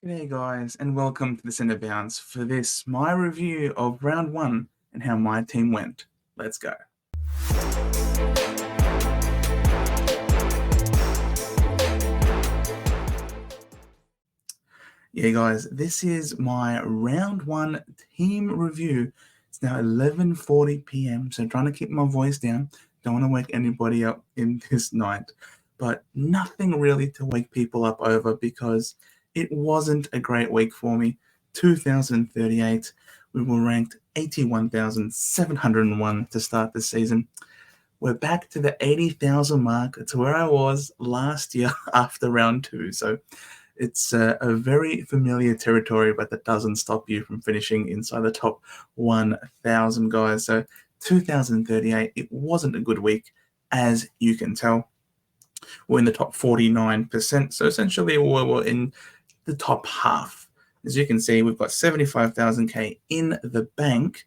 G'day guys, and welcome to the Centre Bounce for this, my review of round one and how my team went. Let's go. Yeah guys, this is my round one team review. It's now 11:40 p.m, so trying to keep my voice down. Don't want to wake anybody up in this night, but nothing really to wake people up over because it wasn't a great week for me. 2038, we were ranked 81,701 to start the season. We're back to the 80,000 mark. It's where I was last year after round two. So it's a very familiar territory, but that doesn't stop you from finishing inside the top 1,000 guys. So 2038, it wasn't a good week, as you can tell. We're in the top 49%. So essentially, we're in the top half. As you can see, we've got 75,000K in the bank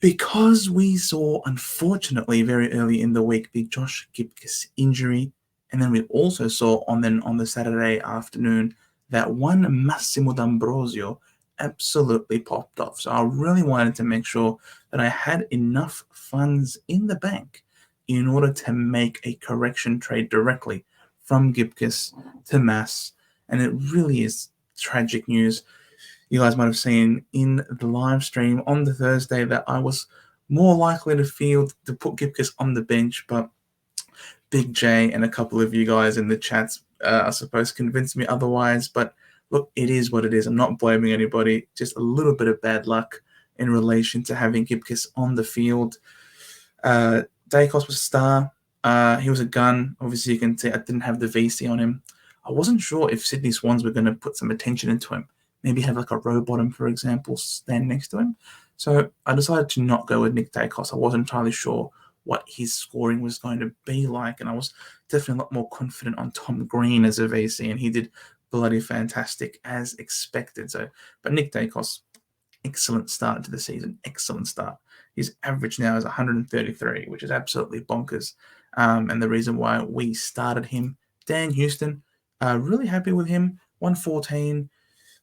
because we saw, unfortunately, very early in the week, big Josh Gibcus injury. And then we also saw on the Saturday afternoon that one Massimo D'Ambrosio absolutely popped off. So I really wanted to make sure that I had enough funds in the bank in order to make a correction trade directly from Gibcus to Mass. And it really is tragic news. You guys might have seen in the live stream on the Thursday that I was more likely to put Gibcus on the bench, but Big J and a couple of you guys in the chats, I suppose, convinced me otherwise. But look, it is what it is. I'm not blaming anybody. Just a little bit of bad luck in relation to having Gibcus on the field. Dacos was a star. He was a gun. Obviously, you can see I didn't have the VC on him. I wasn't sure if Sydney Swans were going to put some attention into him. Maybe have like a row bottom, for example, stand next to him. So I decided to not go with Nick Dacos. I wasn't entirely sure what his scoring was going to be like, and I was definitely a lot more confident on Tom Green as a VC, and he did bloody fantastic as expected. So, but Nick Dacos, excellent start to the season, excellent start. His average now is 133, which is absolutely bonkers. And the reason why we started him, Dan Houston, really happy with him, 114.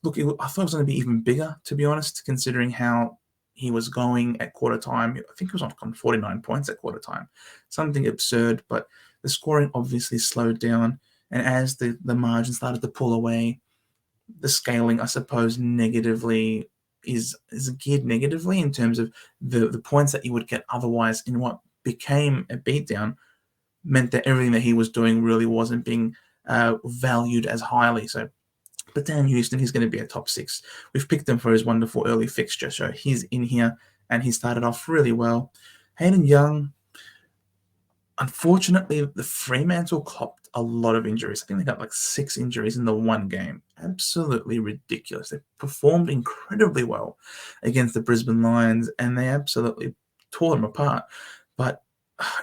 Look, I thought it was going to be even bigger, to be honest, considering how he was going at quarter time. I think he was on 49 points at quarter time. Something absurd, but the scoring obviously slowed down. And as the margin started to pull away, the scaling, I suppose, negatively is geared negatively in terms of the points that you would get otherwise in what became a beatdown meant that everything that he was doing really wasn't being valued as highly. So, but Dan Houston, he's going to be a top six. We've picked him for his wonderful early fixture, so he's in here and he started off really well. Hayden Young, unfortunately, the Fremantle copped a lot of injuries. I think they got like 6 injuries in the one game. Absolutely ridiculous. They performed incredibly well against the Brisbane Lions and they absolutely tore them apart. But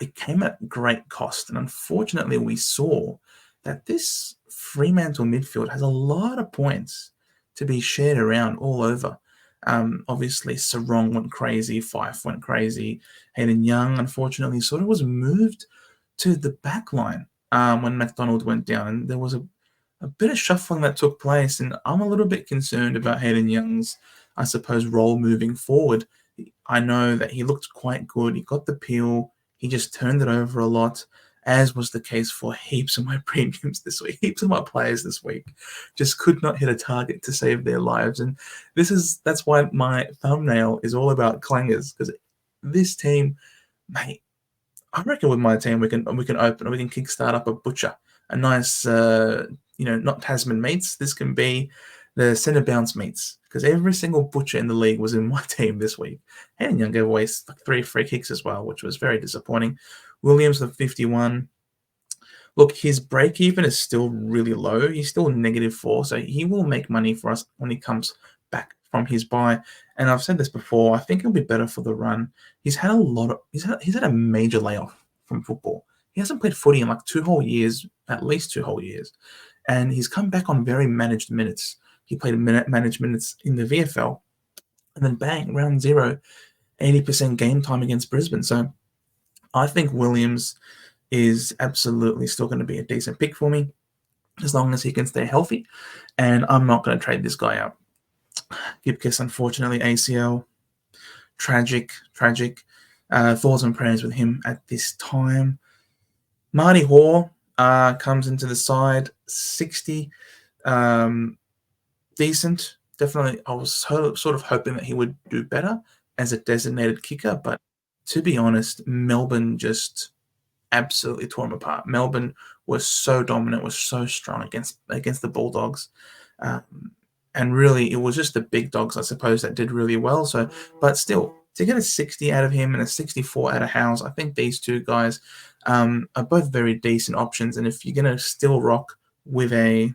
it came at great cost. And unfortunately, we saw that this Fremantle midfield has a lot of points to be shared around all over. Obviously, Sarong went crazy, Fife went crazy. Hayden Young, unfortunately, sort of was moved to the back line when McDonald went down. And there was a bit of shuffling that took place. And I'm a little bit concerned about Hayden Young's, I suppose, role moving forward. I know that he looked quite good. He got the peel. He just turned it over a lot, as was the case for heaps of my premiums this week. Heaps of my players this week just could not hit a target to save their lives. And that's why my thumbnail is all about clangers, because this team, mate, I reckon with my team we can kickstart up a butcher, a nice not Tasman meats. This can be the centre bounce meats, because every single butcher in the league was in my team this week. And Young gave away like 3 free kicks as well, which was very disappointing. Williams the 51. Look, his break even is still really low. He's still -4, so he will make money for us when he comes back from his bye. And I've said this before, I think he'll be better for the run. He's had a major layoff from football. He hasn't played footy in like 2 whole years, at least 2 whole years. And he's come back on very managed minutes. He played managed minutes in the VFL. And then bang, round 0, 80% game time against Brisbane. So I think Williams is absolutely still going to be a decent pick for me. as long as he can stay healthy. And I'm not going to trade this guy out. Gibkiss, unfortunately, ACL. Tragic, tragic. Thoughts and prayers with him at this time. Marty Hoare comes into the side, 60. Decent. Definitely, I was sort of hoping that he would do better as a designated kicker, but to be honest, Melbourne just absolutely tore him apart. Melbourne was so dominant, was so strong against the Bulldogs. And really, it was just the big dogs, I suppose, that did really well. So, but still, to get a 60 out of him and a 64 out of Howes, I think these two guys are both very decent options. And if you're going to still rock with a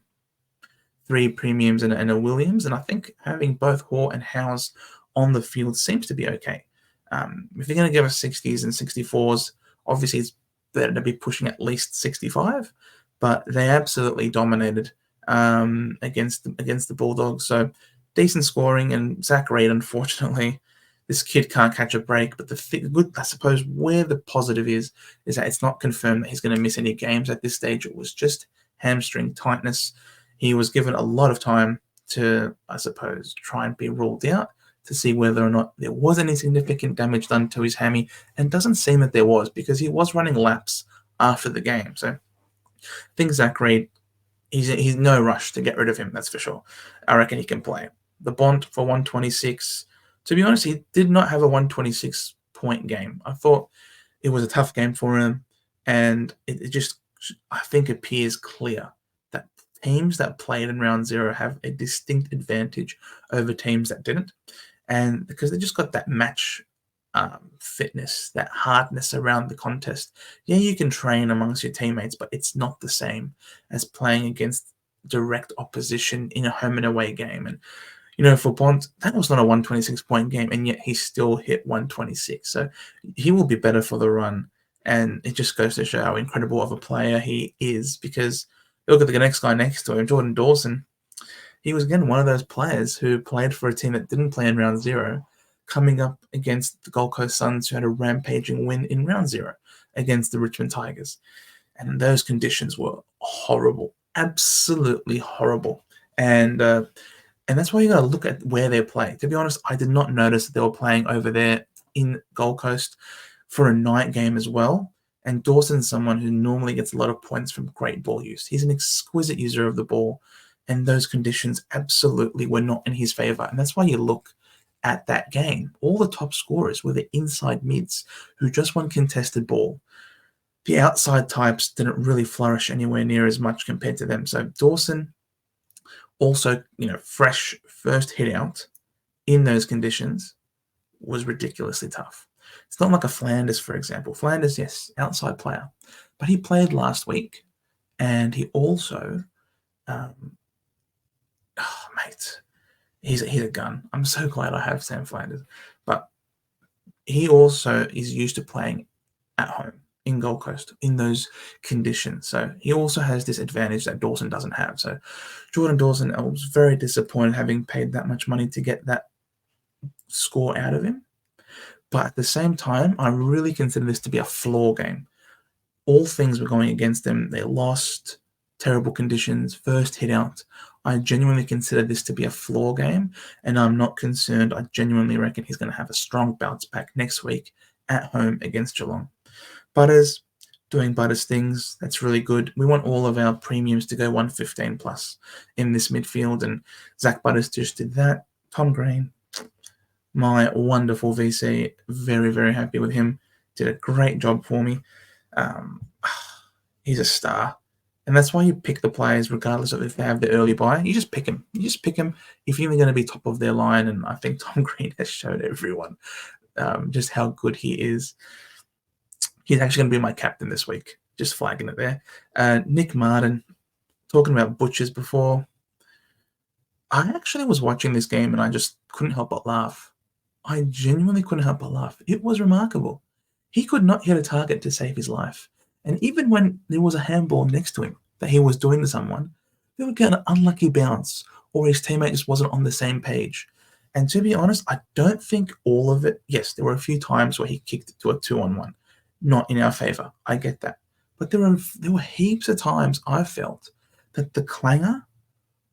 3 premiums and a Williams, and I think having both Hoare and Howes on the field seems to be okay. If you're going to give us 60s and 64s, obviously it's better to be pushing at least 65, but they absolutely dominated against the Bulldogs. So decent scoring, and Zach Reid, unfortunately, this kid can't catch a break. But the good, I suppose, where the positive is that it's not confirmed that he's going to miss any games at this stage. It was just hamstring tightness. He was given a lot of time to, I suppose, try and be ruled out to see whether or not there was any significant damage done to his hammy, and it doesn't seem that there was, because he was running laps after the game. So I think Zach Reid, he's no rush to get rid of him, that's for sure. I reckon he can play. The Bont for 126. To be honest, he did not have a 126-point game. I thought it was a tough game for him, and it just, I think, appears clear that teams that played in round 0 have a distinct advantage over teams that didn't. And because they just got that match fitness, that hardness around the contest. Yeah, you can train amongst your teammates, but it's not the same as playing against direct opposition in a home and away game. And, for Bont, that was not a 126-point game, and yet he still hit 126. So he will be better for the run. And it just goes to show how incredible of a player he is, because look at the next guy next to him, Jordan Dawson. He was, again, one of those players who played for a team that didn't play in round 0, coming up against the Gold Coast Suns, who had a rampaging win in round 0 against the Richmond Tigers. And those conditions were horrible, absolutely horrible. And that's why you got to look at where they play. To be honest, I did not notice that they were playing over there in Gold Coast for a night game as well. And Dawson's someone who normally gets a lot of points from great ball use. He's an exquisite user of the ball, and those conditions absolutely were not in his favor. And that's why you look at that game. All the top scorers were the inside mids who just won contested ball. The outside types didn't really flourish anywhere near as much compared to them. So Dawson, also, fresh first hit out in those conditions, was ridiculously tough. It's not like a Flanders, for example. Flanders, yes, outside player. But he played last week, and he also... mate, he's a gun. I'm so glad I have Sam Flanders. But he also is used to playing at home in Gold Coast in those conditions. So he also has this advantage that Dawson doesn't have. So Jordan Dawson, I was very disappointed having paid that much money to get that score out of him. But at the same time, I really consider this to be a floor game. All things were going against them. They lost, terrible conditions, first hit out. I genuinely consider this to be a floor game, and I'm not concerned. I genuinely reckon he's going to have a strong bounce back next week at home against Geelong. Butters, doing Butters things, that's really good. We want all of our premiums to go 115 plus in this midfield, and Zach Butters just did that. Tom Green, my wonderful VC, very, very happy with him. Did a great job for me. He's a star. And that's why you pick the players regardless of if they have the early buy. You just pick them. You just pick them if you're going to be top of their line. And I think Tom Green has showed everyone just how good he is. He's actually going to be my captain this week. Just flagging it there. Nick Martin, talking about butchers before. I actually was watching this game and I just couldn't help but laugh. I genuinely couldn't help but laugh. It was remarkable. He could not hit a target to save his life. And even when there was a handball next to him that he was doing to someone, they would get an unlucky bounce, or his teammate just wasn't on the same page. And to be honest, I don't think all of it. Yes, there were a few times where he kicked it to a 2-on-1, not in our favor. I get that. But there were heaps of times I felt that the clanger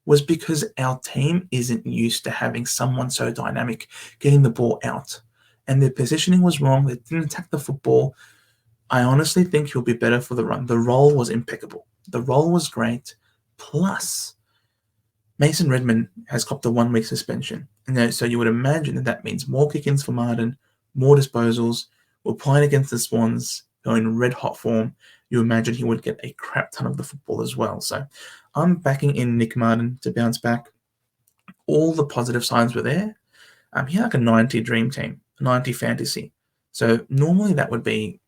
was because our team isn't used to having someone so dynamic getting the ball out. And their positioning was wrong. They didn't attack the football. I honestly think he'll be better for the run. The role was impeccable. The role was great. Plus, Mason Redmond has copped a 1 week suspension. And so you would imagine that that means more kick ins for Martin, more disposals. We're playing against the Swans, who are in red hot form. You imagine he would get a crap ton of the football as well. So I'm backing in Nick Martin to bounce back. All the positive signs were there. He had like a 90 dream team, 90 fantasy. So normally that would be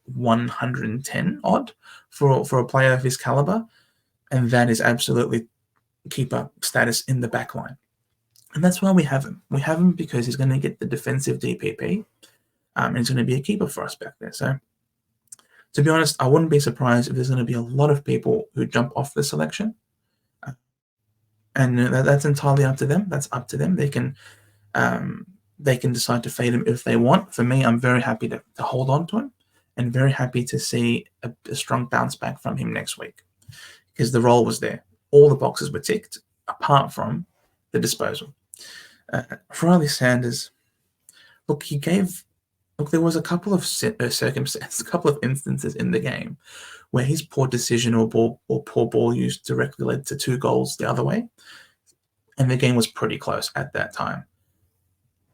110 odd for a player of his caliber. And that is absolutely keeper status in the back line. And that's why we have him. We have him because he's going to get the defensive DPP, and he's going to be a keeper for us back there. So, to be honest, I wouldn't be surprised if there's going to be a lot of people who jump off the selection. And that's entirely up to them. That's up to them. They can decide to fade him if they want. For me, I'm very happy to hold on to him and very happy to see a strong bounce back from him next week because the role was there. All the boxes were ticked apart from the disposal. Riley Sanders, look, there was a couple of circumstances, a couple of instances in the game where his poor decision or poor ball use directly led to 2 goals the other way. And the game was pretty close at that time.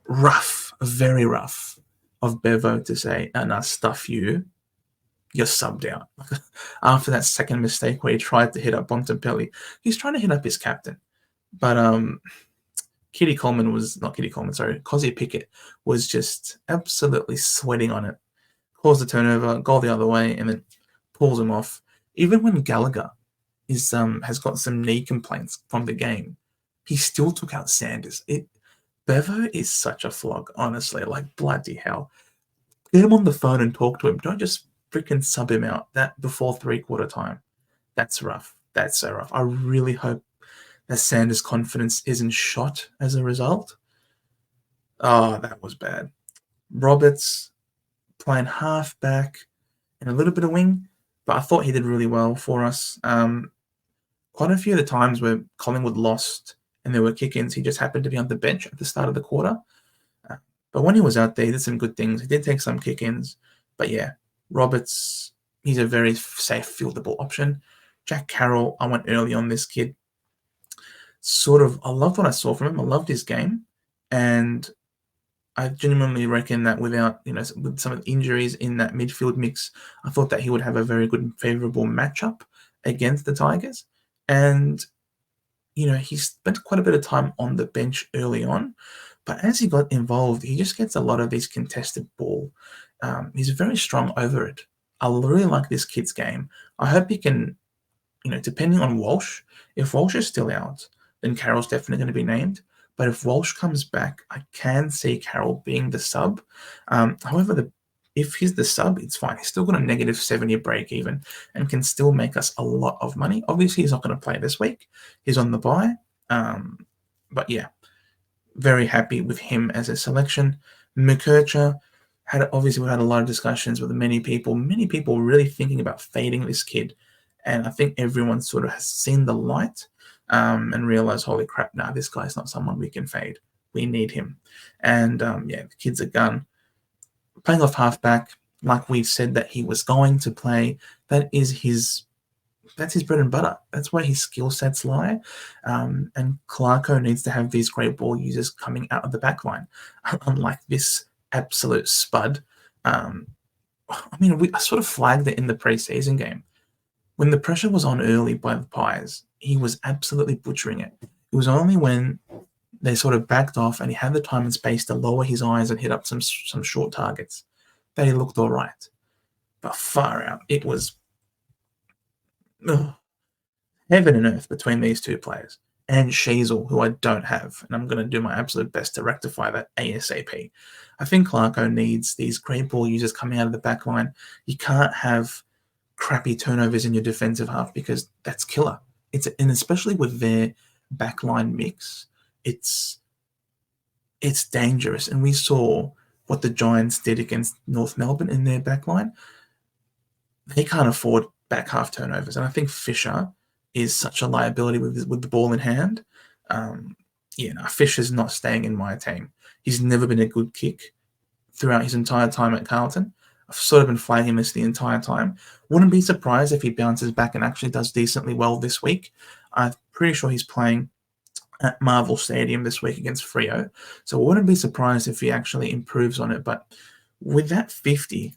Rough, very rough of Bevo to say, nah, stuff you're subbed out. After that second mistake where he tried to hit up Bontempelli, he's trying to hit up his captain. But Kozzy Pickett was just absolutely sweating on it. Caused the turnover, goal the other way, and then pulls him off. Even when Gallagher has got some knee complaints from the game, he still took out Sanders. Bevo is such a flog, honestly. Like, bloody hell. Get him on the phone and talk to him. Don't just freaking sub him out that before 3/4 time. That's rough. That's so rough. I really hope that Sanders' confidence isn't shot as a result. Oh, that was bad. Roberts playing half back and a little bit of wing, but I thought he did really well for us. Quite a few of the times where Collingwood lost and there were kick-ins, he just happened to be on the bench at the start of the quarter. But when he was out there, he did some good things. He did take some kick-ins. But yeah, Roberts, he's a very safe fieldable option. Jack Carroll, I went early on this kid. I loved what I saw from him. I loved his game. And I genuinely reckon that with some of the injuries in that midfield mix, I thought that he would have a very good and favourable matchup against the Tigers. And, he spent quite a bit of time on the bench early on. But as he got involved, he just gets a lot of these contested ball. He's very strong over it. I really like this kid's game. I hope he can, depending on Walsh, if Walsh is still out, then Carroll's definitely going to be named. But if Walsh comes back, I can see Carroll being the sub. However, if he's the sub, it's fine. He's still got a negative 70 break even and can still make us a lot of money. Obviously, he's not going to play this week. He's on the bye. But yeah, very happy with him as a selection. McKercher, we had a lot of discussions with many people really thinking about fading this kid. And I think everyone sort of has seen the light and realized, holy crap, this guy's not someone we can fade. We need him. And the kid's a gun. Playing off halfback, like we said that he was going to play, that's his bread and butter. That's where his skill sets lie. And Clarko needs to have these great ball users coming out of the back line, unlike this absolute spud. I sort of flagged it in the preseason game. When the pressure was on early by the Pies, he was absolutely butchering it. It was only when they sort of backed off and he had the time and space to lower his eyes and hit up some short targets that he looked all right. But far out, it was heaven and earth between these two players. And Sheasel, who I don't have, and I'm going to do my absolute best to rectify that ASAP. I think Clarko needs these great ball users coming out of the back line. You can't have crappy turnovers in your defensive half because that's killer. And especially with their backline mix, it's dangerous. And we saw what the Giants did against North Melbourne in their backline. They can't afford back half turnovers. And I think Fisher is such a liability with the ball in hand. Fish is not staying in my team. He's never been a good kick throughout his entire time at Carlton. I've sort of been flagging this the entire time. Wouldn't be surprised if he bounces back and actually does decently well this week. I'm pretty sure he's playing at Marvel Stadium this week against Freo. So I wouldn't be surprised if he actually improves on it. But with that 50,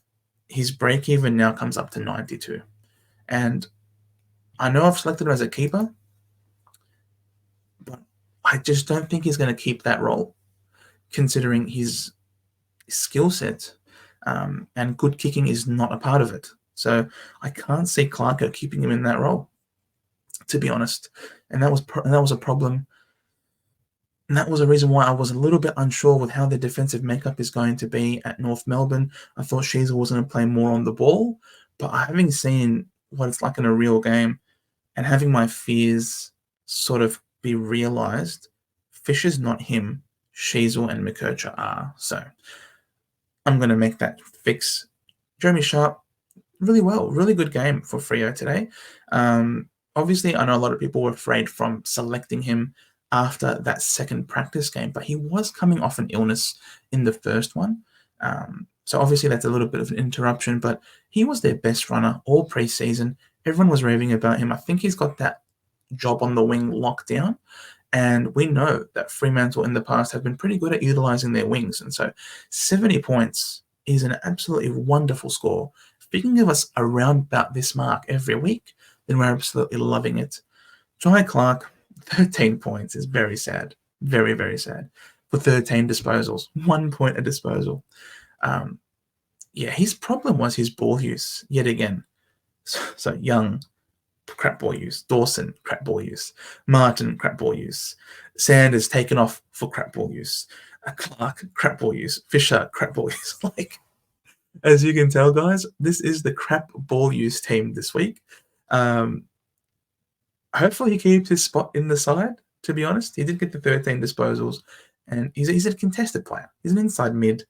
his break even now comes up to 92. And I know I've selected him as a keeper, but I just don't think he's going to keep that role, considering his skill set and good kicking is not a part of it. So I can't see Clarko keeping him in that role, to be honest. And that was a problem. And that was a reason why I was a little bit unsure with how the defensive makeup is going to be at North Melbourne. I thought Sheezel was going to play more on the ball, but having seen what it's like in a real game and having my fears sort of be realised, Fisher's not him. Sheezel and McKercher are. So I'm going to make that fix. Jeremy Sharp, really well. Really good game for Freo today. Obviously, I know a lot of people were afraid from selecting him after that second practice game, but he was coming off an illness in the first one. So obviously that's a little bit of an interruption, but he was their best runner all preseason. Everyone was raving about him. I think he's got that job on the wing locked down. And we know that Fremantle in the past have been pretty good at utilising their wings. And so 70 points is an absolutely wonderful score. If you can give us around about this mark every week, then we're absolutely loving it. Jai Clark, 13 points is very sad. Very, very sad. For 13 disposals. 1 point a disposal. His problem was his ball use, yet again. So Young, crap ball use. Dawson, crap ball use. Martin, crap ball use. Sanders taken off for crap ball use. Clark, crap ball use. Fisher, crap ball use. As you can tell, guys, this is the crap ball use team this week. Hopefully he keeps his spot in the side, to be honest. He did get the 13 disposals, and he's a contested player. He's an inside mid.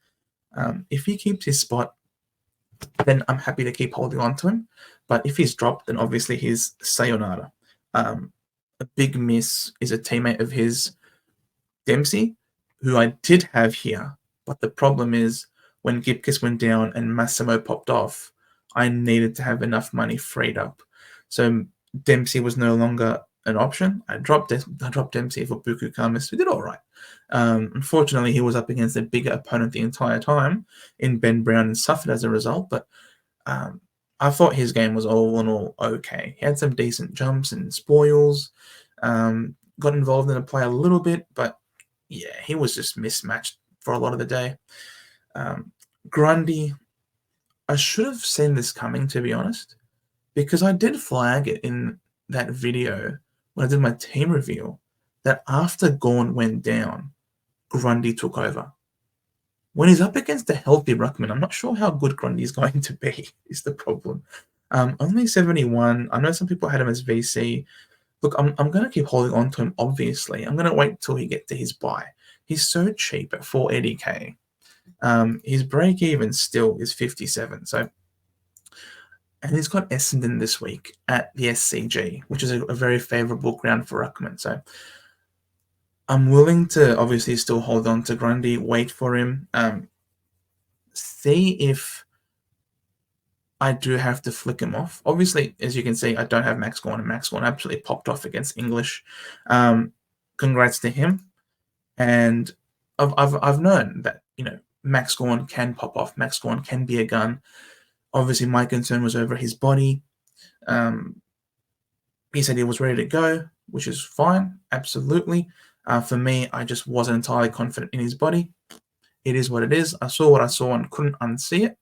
If he keeps his spot, then I'm happy to keep holding on to him. But if he's dropped, then obviously he's sayonara. A big miss is a teammate of his, Dempsey, who I did have here. But the problem is when Gipkiss went down and Massimo popped off, I needed to have enough money freed up. So Dempsey was no longer an option. I dropped Dempsey for Buku Kamis, who did all right. Unfortunately, he was up against a bigger opponent the entire time in Ben Brown and suffered as a result. But I thought his game was all in all okay. He had some decent jumps and spoils, got involved in the play a little bit, but yeah, he was just mismatched for a lot of the day. Grundy, I should have seen this coming, to be honest, because I did flag it in that video when I did my team reveal that after Gawn went down, Grundy took over. When he's up against a healthy ruckman, I'm not sure how good Grundy is going to be, is the problem. Only 71. I know some people had him as VC. Look, I'm going to keep holding on to him, obviously. I'm going to wait till he gets to his buy. He's so cheap at 480k. His break-even still is 57. So, and he's got Essendon this week at the SCG, which is a very favourable ground for ruckman. So I'm willing to obviously still hold on to Grundy, wait for him, see if I do have to flick him off. Obviously, as you can see, I don't have Max Gawn, and Max Gawn absolutely popped off against English. Congrats to him. And I've known that, Max Gawn can pop off. Max Gawn can be a gun. Obviously, my concern was over his body. He said he was ready to go, which is fine, absolutely. For me, I just wasn't entirely confident in his body. It is what it is. I saw what I saw and couldn't unsee it.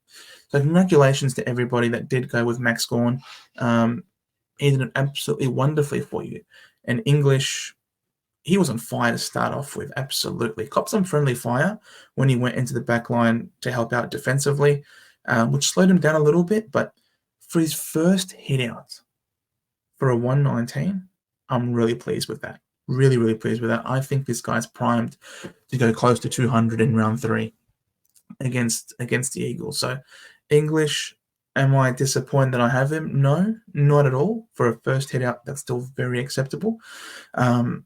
So congratulations to everybody that did go with Max Gawn. He did it absolutely wonderfully for you. And English, he was on fire to start off with, absolutely. Copped some friendly fire when he went into the back line to help out defensively, which slowed him down a little bit. But for his first hit out for a 119, I'm really pleased with that. Really, really pleased with that. I think this guy's primed to go close to 200 in round 3 against the Eagles. So English, Am I disappointed that I have him? No, not at all. For a first hit out, that's still very acceptable. Um,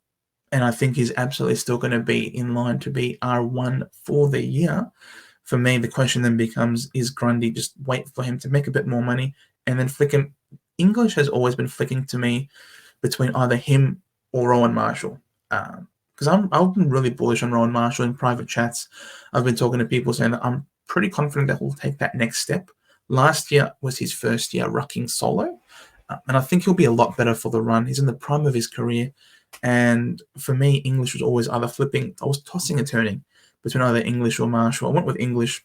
and I think he's absolutely still going to be in line to be R1 for the year. For me, the question then becomes, is Grundy just wait for him to make a bit more money and then flick him? English has always been flicking to me between either him or Rowan Marshall. Because I've been really bullish on Rowan Marshall in private chats. I've been talking to people saying that I'm pretty confident that he'll take that next step. Last year was his first year rucking solo, and I think he'll be a lot better for the run. He's in the prime of his career, and for me, English was always either flipping. I was tossing and turning between either English or Marshall. I went with English.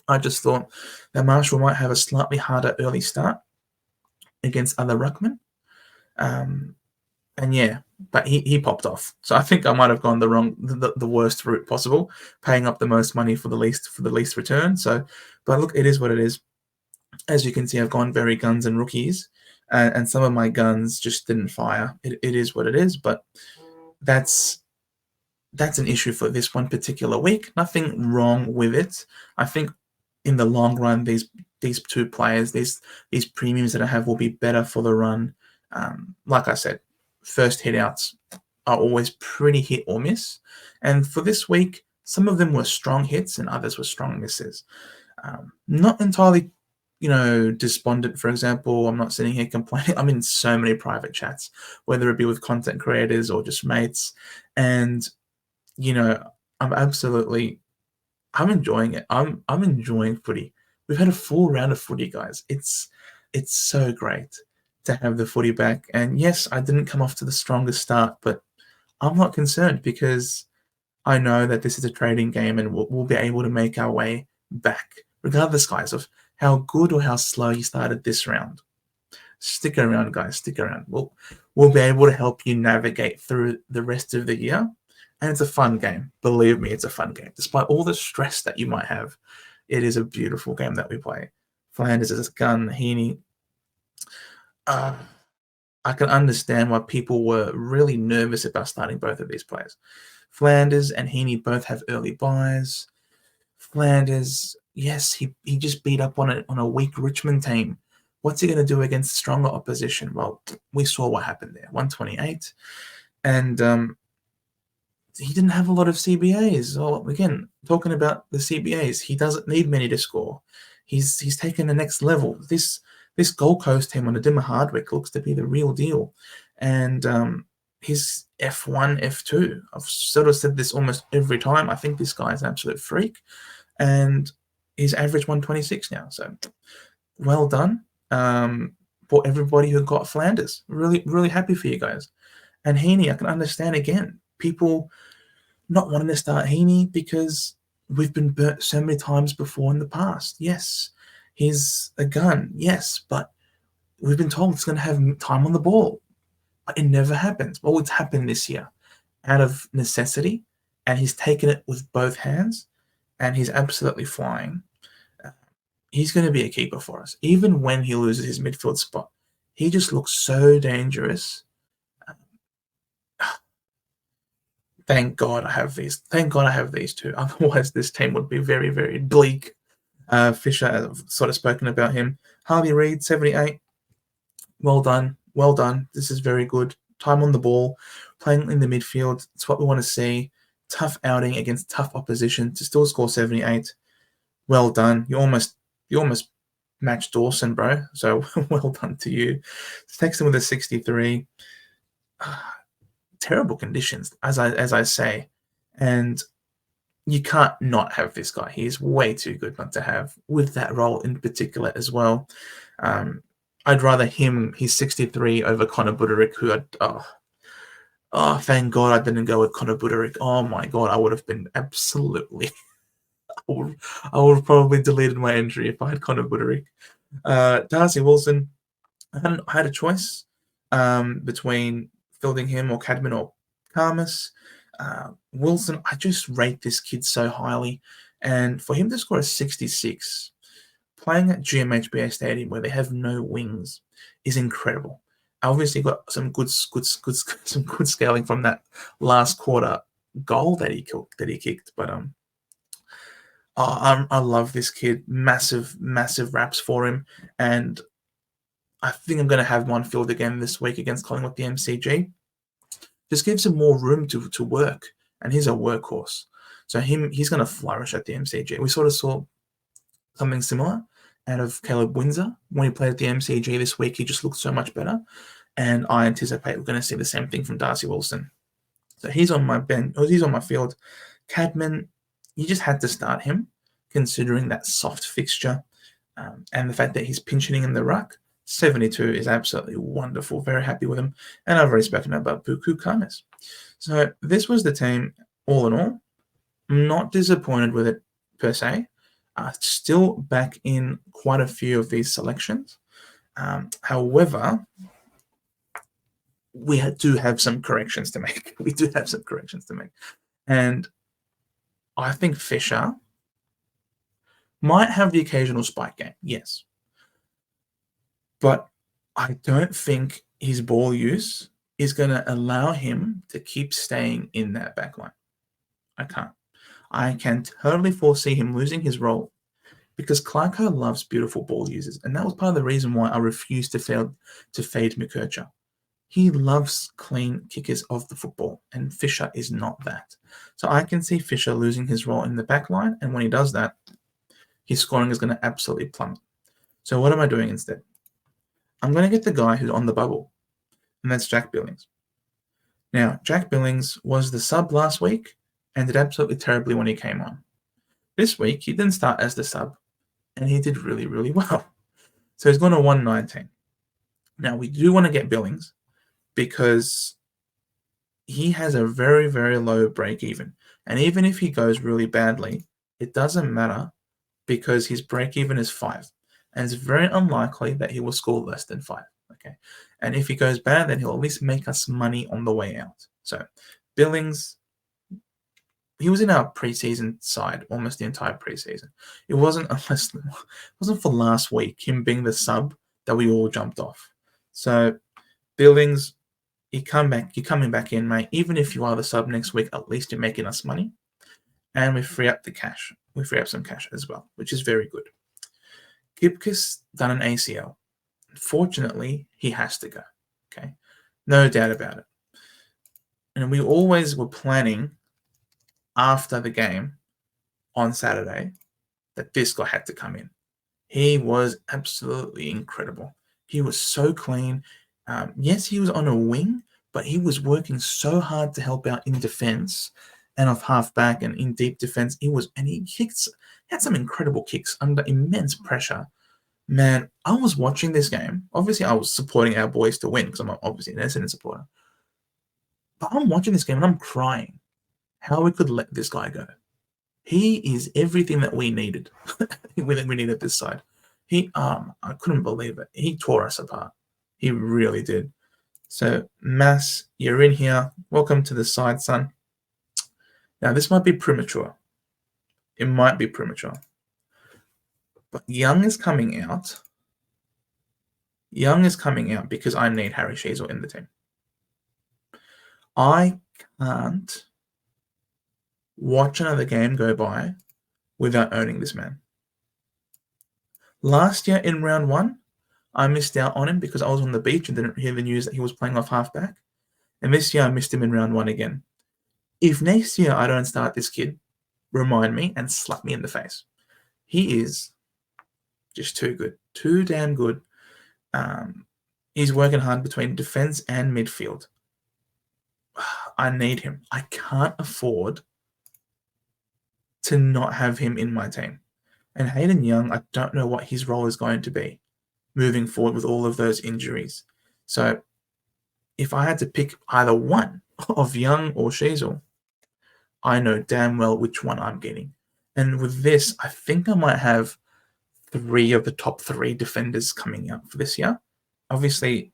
I just thought that Marshall might have a slightly harder early start against other ruckmen. Um, and yeah, but he popped off. So I think I might have gone the worst route possible, paying up the most money for the least return. So, but look, it is what it is. As you can see, I've gone very guns and rookies, and some of my guns just didn't fire. It is what it is, but that's that's an issue for this one particular week. Nothing wrong with it. I think in the long run, these two players, these premiums that I have will be better for the run. Like I said, first hit outs are always pretty hit or miss. And for this week, some of them were strong hits and others were strong misses. Not entirely, despondent. For example, I'm not sitting here complaining. I'm in so many private chats, whether it be with content creators or just mates, and you know, I'm absolutely I'm enjoying it. I'm enjoying footy. We've had a full round of footy, guys. It's so great to have the footy back. And yes, I didn't come off to the strongest start, but I'm not concerned because I know that this is a trading game and we'll be able to make our way back, regardless, guys, of how good or how slow you started this round. Stick around, guys. Stick around. We'll be able to help you navigate through the rest of the year. And it's a fun game. Believe me, it's a fun game. Despite all the stress that you might have, it is a beautiful game that we play. Flanders is a gun. Heaney. Uh, I can understand why people were really nervous about starting both of these players. Flanders and Heaney both have early buys. Flanders, yes, he just beat up on a weak Richmond team. What's he going to do against stronger opposition? Well, we saw what happened there. 128. And he didn't have a lot of CBAs. Well, again, talking about the CBAs, he doesn't need many to score. He's taken the next level. This Gold Coast team under Dimmer Hardwick looks to be the real deal. And his F1, F2. I've sort of said this almost every time. I think this guy's an absolute freak. And he's average 126 now. So well done for everybody who got Flanders. Really, really happy for you guys. And Heaney, I can understand again. People not wanting to start Heaney because we've been burnt so many times before in the past. Yes, he's a gun. Yes, but we've been told it's going to have time on the ball. But it never happens. Well, it's happened this year out of necessity, and he's taken it with both hands, and he's absolutely flying. He's going to be a keeper for us. Even when he loses his midfield spot, he just looks so dangerous. Thank God I have these. Thank God I have these two. Otherwise, this team would be very, very bleak. Fisher, I've sort of spoken about him. Harvey Reid, 78. Well done. Well done. This is very good. Time on the ball, playing in the midfield. It's what we want to see. Tough outing against tough opposition to still score 78. Well done. You almost matched Dawson, bro. So well done to you. Texan with a 63. Terrible conditions, as I say, and you can't not have this guy. He's way too good not to have with that role in particular as well. I'd rather him, he's 63, over Connor Buderick, who thank God I didn't go with Connor Buderick. Oh my God, I would have been absolutely, I would have probably deleted my entry if I had Connor Buderick. Darcy Wilson, I had a choice between fielding him or Cadman or Karmas. Wilson, I just rate this kid so highly. And for him to score a 66, playing at GMHBA Stadium where they have no wings is incredible. Obviously got some good scaling from that last quarter goal that he kicked. But I love this kid. Massive, massive raps for him. And I think I'm going to have one filled again this week against Collingwood, the MCG. Just gives him more room to work. And he's a workhorse. So he's going to flourish at the MCG. We sort of saw something similar out of Caleb Windsor. When he played at the MCG this week, he just looked so much better. And I anticipate we're going to see the same thing from Darcy Wilson. So he's on my bench, or he's on my field. Cadman, you just had to start him, considering that soft fixture and the fact that he's pinch hitting in the ruck. 72 is absolutely wonderful. Very happy with him. And I've already spoken about Buku Kames. So this was the team all in all. I'm not disappointed with it per se. Still back in quite a few of these selections. However, we do have some corrections to make. We do have some corrections to make. And I think Fisher might have the occasional spike game, yes. But I don't think his ball use is going to allow him to keep staying in that backline. I can't. I can totally foresee him losing his role because Clarko loves beautiful ball users. And that was part of the reason why I refused to fade Mukherjee. He loves clean kickers of the football, and Fisher is not that. So I can see Fisher losing his role in the back line, and when he does that, his scoring is going to absolutely plummet. So what am I doing instead? I'm going to get the guy who's on the bubble, and that's Jack Billings. Now, Jack Billings was the sub last week and did absolutely terribly when he came on. This week, he didn't start as the sub, and he did really, really well. So he's gone to 119. Now, we do want to get Billings, because he has a very, very low break even. And even if he goes really badly, it doesn't matter because his break even is 5. And it's very unlikely that he will score less than 5. Okay. And if he goes bad, then he'll at least make us money on the way out. So Billings, he was in our preseason side almost the entire preseason. It wasn't for last week, him being the sub, that we all jumped off. So Billings, you're coming back in, mate. Even if you are the sub next week, at least you're making us money. And we free up the cash. We free up some cash as well, which is very good. Gibcus done an ACL. Unfortunately, he has to go. Okay. No doubt about it. And we always were planning after the game on Saturday that this guy had to come in. He was absolutely incredible. He was so clean. Yes, he was on a wing, but he was working so hard to help out in defense and off halfback and in deep defense. He had some incredible kicks under immense pressure. Man, I was watching this game. Obviously, I was supporting our boys to win because I'm obviously an Essendon supporter. But I'm watching this game and I'm crying how we could let this guy go. He is everything that we needed. we needed this side. I couldn't believe it. He tore us apart. He really did. So, Mass, you're in here. Welcome to the side, son. Now, this might be premature. It might be premature. But Young is coming out. Young is coming out because I need Harry Sheezel in the team. I can't watch another game go by without owning this man. Last year in round 1, I missed out on him because I was on the beach and didn't hear the news that he was playing off halfback. And this year I missed him in round 1 again. If next year I don't start this kid, remind me and slap me in the face. He is just too good. Too damn good. He's working hard between defense and midfield. I need him. I can't afford to not have him in my team. And Hayden Young, I don't know what his role is going to be moving forward with all of those injuries. So if I had to pick either one of Young or Sheezel, I know damn well which one I'm getting. And with this, I think I might have 3 of the top 3 defenders coming out for this year. Obviously,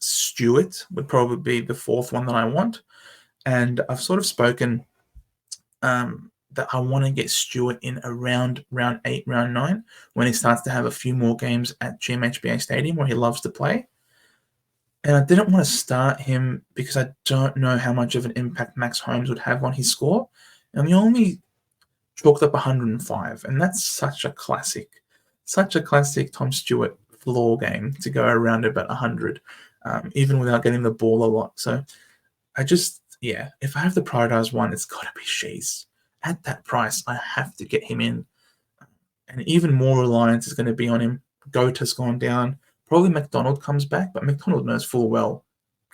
Stewart would probably be the 4th one that I want. And I've sort of spoken that I want to get Stewart in around round 8, round 9, when he starts to have a few more games at GMHBA Stadium where he loves to play. And I didn't want to start him because I don't know how much of an impact Max Holmes would have on his score. And the only chalked up 105, and that's such a classic Tom Stewart floor game to go around about 100, even without getting the ball a lot. So I just, yeah, if I have to prioritize one, it's got to be Shees. At that price, I have to get him in, and even more reliance is going to be on him. Goat has gone down. Probably McDonald comes back, but McDonald knows full well,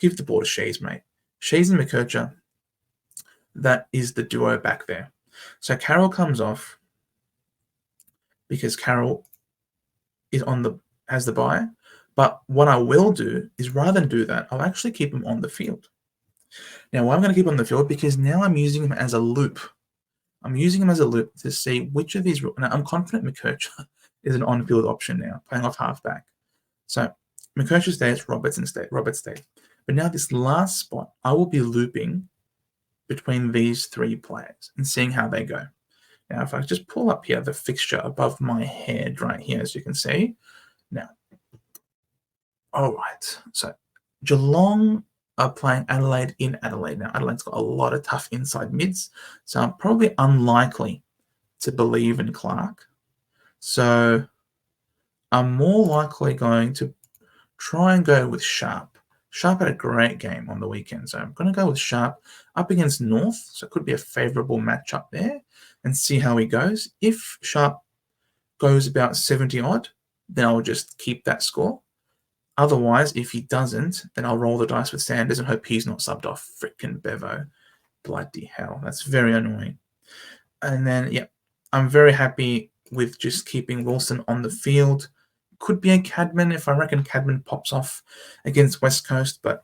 give the ball to Shees, mate. Shees and McKercher, that is the duo back there. So Carroll comes off because Carroll is on the has the bye. But what I will do is rather than do that, I'll actually keep him on the field. Now, why I'm going to keep him on the field? Because now I'm using him as a loop. I'm using him as a loop to see which of these. Now, I'm confident McKercher is an on-field option now, playing off halfback. So McKercher stays, Roberts stays. But now this last spot, I will be looping between these three players and seeing how they go. Now, if I just pull up here the fixture above my head right here, as you can see. Now, all right. So Geelong are playing Adelaide in Adelaide. Now, Adelaide's got a lot of tough inside mids, so I'm probably unlikely to believe in Clark. So I'm more likely going to try and go with Sharp. Sharp had a great game on the weekend, so I'm going to go with Sharp up against North, so it could be a favourable matchup there, and see how he goes. If Sharp goes about 70 odd, then I'll just keep that score. Otherwise, if he doesn't, then I'll roll the dice with Sanders and hope he's not subbed off frickin' Bevo. Bloody hell, that's very annoying. And then, yeah, I'm very happy with just keeping Wilson on the field. Could be a Cadman if I reckon Cadman pops off against West Coast, but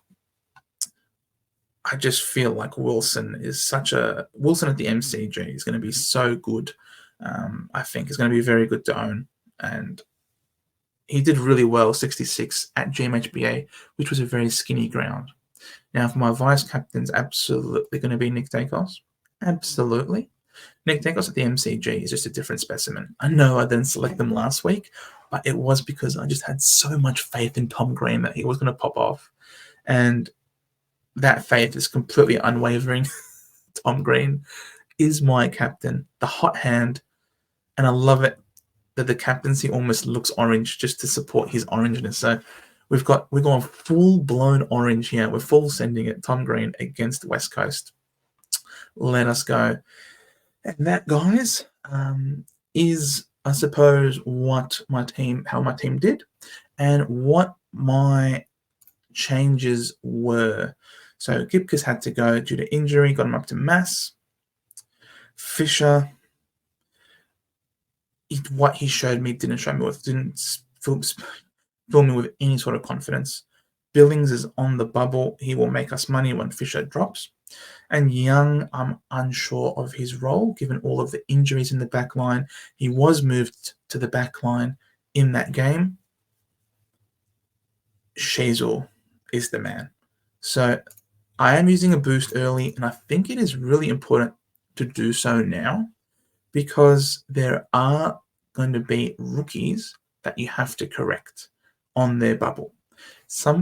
I just feel like Wilson at the MCG is going to be so good. I think it's going to be very good to own, and he did really well, 66 at GMHBA, which was a very skinny ground. Now, for my vice captains, absolutely going to be Nick Dacos. Absolutely. Nick Dacos at the MCG is just a different specimen. I know I didn't select them last week, but it was because I just had so much faith in Tom Green that he was going to pop off. And that faith is completely unwavering. Tom Green is my captain, the hot hand, and I love it that the captaincy almost looks orange just to support his orangeness. So we're going full blown orange here. We're full sending it. Tom Green against West Coast. Let us go. And that, guys, is, I suppose, how my team did, and what my changes were. So Gipkus had to go due to injury, got him up to mass. Fisher, what he showed me didn't fill me with any sort of confidence. Billings is on the bubble. He will make us money when Fisher drops. And Young, I'm unsure of his role, given all of the injuries in the back line. He was moved to the back line in that game. Shazel is the man. So I am using a boost early, and I think it is really important to do so now because there are going to be rookies that you have to correct on their bubble.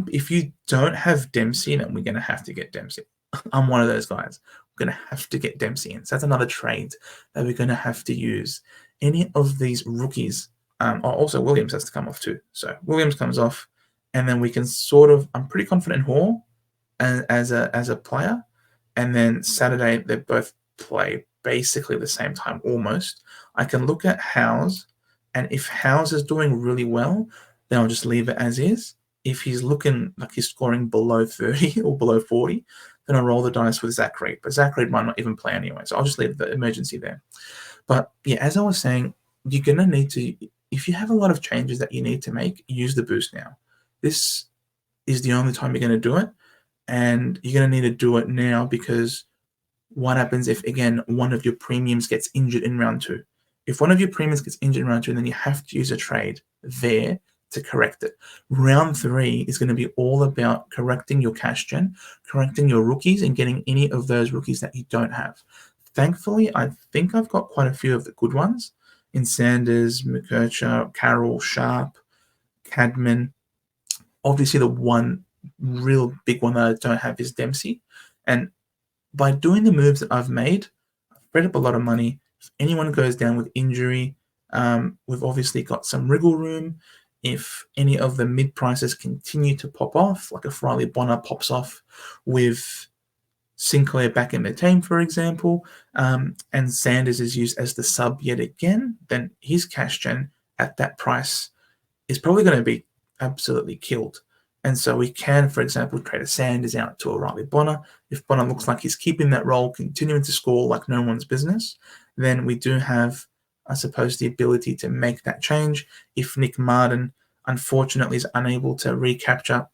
If you don't have Dempsey, then we're going to have to get Dempsey. I'm one of those guys. We're going to have to get Dempsey in. So that's another trade that we're going to have to use. Any of these rookies, also Williams has to come off too. So Williams comes off, and then we can I'm pretty confident in Hall as a player. And then Saturday, they both play basically the same time almost. I can look at Howes, and if Howes is doing really well, then I'll just leave it as is. If he's looking like he's scoring below 30 or below 40, then I'll roll the dice with Zach Reed. But Zach Reed might not even play anyway, so I'll just leave the emergency there. But yeah, as I was saying, you're going to need to, if you have a lot of changes that you need to make, use the boost now. This is the only time you're going to do it, and you're going to need to do it now because what happens if, again, one of your premiums gets injured in round 2? If one of your premiums gets injured in round 2, then you have to use a trade there to correct it. Round 3 is going to be all about correcting your cash gen, correcting your rookies, and getting any of those rookies that you don't have. Thankfully, I think I've got quite a few of the good ones in Sanders, McKercher, Carroll, Sharp, Cadman. Obviously, the one real big one that I don't have is Dempsey. And by doing the moves that I've made, I've spread up a lot of money, If anyone goes down with injury, we've obviously got some wriggle room. If any of the mid prices continue to pop off, like if Riley Bonner pops off with Sinclair back in the team, for example, and Sanders is used as the sub yet again, then his cash gen at that price is probably going to be absolutely killed. And so we can, for example, trade a Sanders out to a Riley Bonner. If Bonner looks like he's keeping that role, continuing to score like no one's business, then we do have, I suppose, the ability to make that change. If Nick Martin, unfortunately, is unable to recapture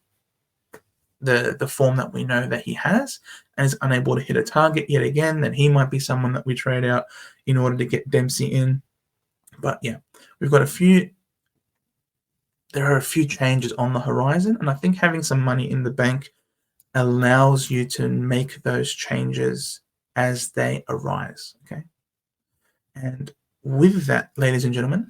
the form that we know that he has and is unable to hit a target yet again, then he might be someone that we trade out in order to get Dempsey in. But yeah, we've got there are a few changes on the horizon, and I think having some money in the bank allows you to make those changes as they arise. Okay. And with that, ladies and gentlemen,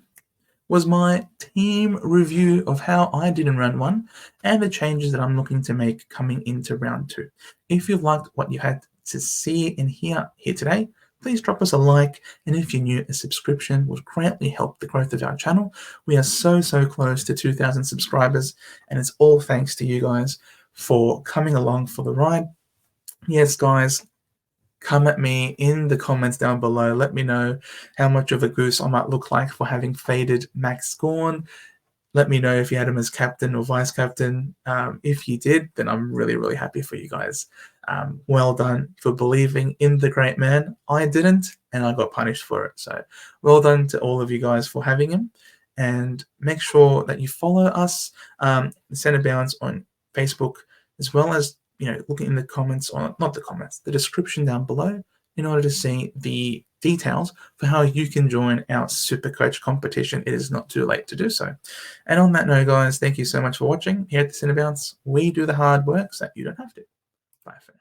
was my team review of how I did in round one and the changes that I'm looking to make coming into round two. If you've liked what you had to see and hear here today, please drop us a like, and if you're new, a subscription would greatly help the growth of our channel. We are so close to 2,000 subscribers, and it's all thanks to you guys for coming along for the ride. Yes, guys, come at me in the comments down below. Let me know how much of a goose I might look like for having faded Max Gorn. Let me know if you had him as captain or vice captain. If you did, then I'm really happy for you guys. Well done for believing in the great man. I didn't, and I got punished for it. So well done to all of you guys for having him. And make sure that you follow us, the Centre Bounce on Facebook, as well as looking in the comments, or not the comments, the description down below, in order to see the details for how you can join our Supercoach competition. It is not too late to do so. And on that note, guys, thank you so much for watching. Here at the Centre Bounce, we do the hard work so that you don't have to. Bye for now.